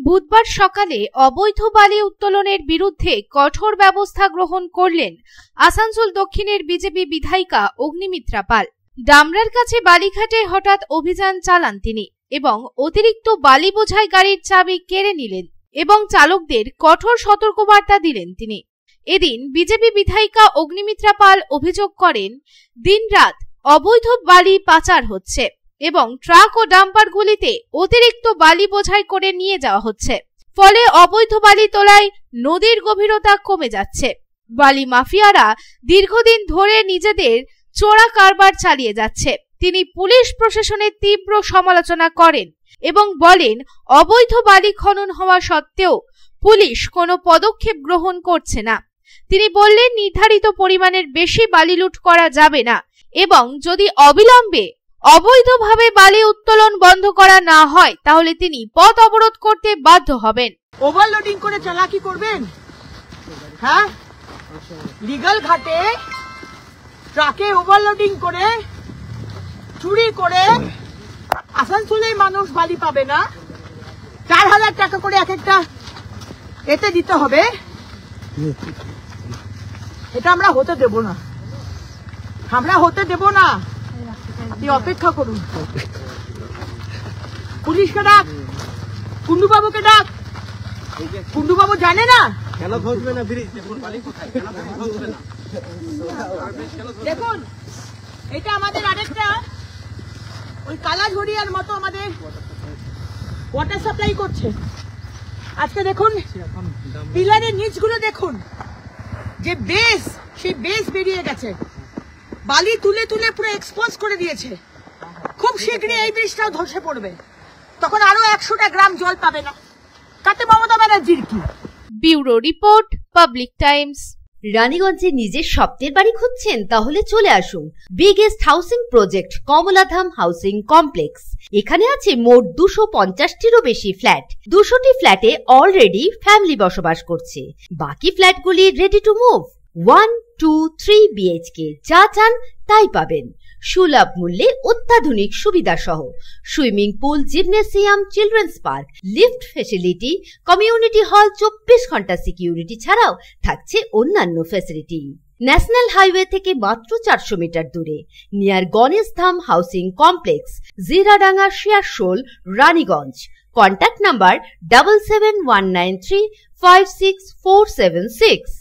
বুধবার সকালে অবৈধ বালি উত্তোলনের বিরুদ্ধে কঠোর ব্যবস্থা গ্রহণ করলেন আসানসোল দক্ষিণের বিজেপি বিধায়িকা অগ্নিমিত্রা পাল। ডামরার কাছে বালিঘাটে হঠাৎ অভিযান চালান তিনি এবং অতিরিক্ত বালি বোঝাই গাড়ির চাবি কেড়ে নিলেন এবং চালকদের কঠোর সতর্কবার্তা দিলেন তিনি। এদিন বিজেপি বিধায়িকা অগ্নিমিত্রা পাল অভিযোগ করেন, দিনরাত অবৈধ বালি পাচার হচ্ছে এবং ট্রাক ও ডাম্পারগুলিতে অতিরিক্ত বালি বোঝাই করে নিয়ে যাওয়া হচ্ছে, ফলে অবৈধ বালি তোলায় নদীর গভীরতা কমে যাচ্ছে। বালি মাফিয়ারা দীর্ঘদিন ধরে নিজেদের চোরা কারবার চালিয়ে যাচ্ছে। তিনি পুলিশ প্রশাসনের তীব্র সমালোচনা করেন এবং বলেন, অবৈধ বালি খনন হওয়া সত্ত্বেও পুলিশ কোনো পদক্ষেপ গ্রহণ করছে না। তিনি বললেন, নির্ধারিত পরিমাণের বেশি বালি লুট করা যাবে না এবং যদি অবিলম্বে অবৈধভাবে বালি উত্তোলন বন্ধ করা না হয় তাহলে তিনি পথ অবরোধ করতে বাধ্য হবেন। ওভারলোডিং করে চালাকি করবেন? হ্যাঁ, লিগ্যাল ঘাটে ট্রাকে ওভারলোডিং করে চুরি করে আসানসোলের মানুষ বালি পাবে না। 4000 টাকা করে এক একটা এতে দিতে হবে। এটা আমরা হতে দেব না, আমরা হতে দেব না। আপনি অপেক্ষা করুন। পুলিশকে ডাক, কুন্ডুবাবুকে ডাক। কুন্ডুবাবু জানে না কেন ধরবে না ব্রিজ? দেখুন, এটা আমাদের আরেকটা ওই কালাঝড়িয়ার মতো আমাদের ওয়াটার সাপ্লাই করছে। আজকে দেখুন পিলারের নিচগুলো দেখুন, যে বেস, সেই বেস বেরিয়ে গেছে, বালি তুলে তুলে পুরো এক্সপোজ করে দিয়েছে। খুব শীঘ্রই এই ব্রিজটাও ধসে পড়বে, তখন আরো 100টা গ্রাম জল পাবে না। তাতে মমতা ব্যানার্জির কি? Bureau report, Public Times. রানীগঞ্জে নিজের স্বপ্নের বাড়ি খুঁজছেন? তাহলে চলে আসুন biggest housing project Kamaladham housing complex. এখানে আছে মোট 250টিরও বেশি ফ্ল্যাট। 200টি ফ্ল্যাটে অলরেডি ফ্যামিলি বসবাস করছে, বাকি ফ্ল্যাটগুলি রেডি টু মুভ। 1, 2, 3 BHK যা চান তাই পাবেন, সুলভ মূল্যে অত্যাধুনিক সুবিধা সহ। Swimming pool, gymnasium, children's park, lift facility, community hall, 24 ঘন্টা সিকিউরিটি ছাড়াও থাকছে অন্যান্য ফেসিলিটি। ন্যাশনাল হাইওয়ে থেকে মাত্র 400 মিটার দূরে, near Ganesh Dham housing complex, Jiradanga, Searsole, Raniganj. Contact number 7719356476।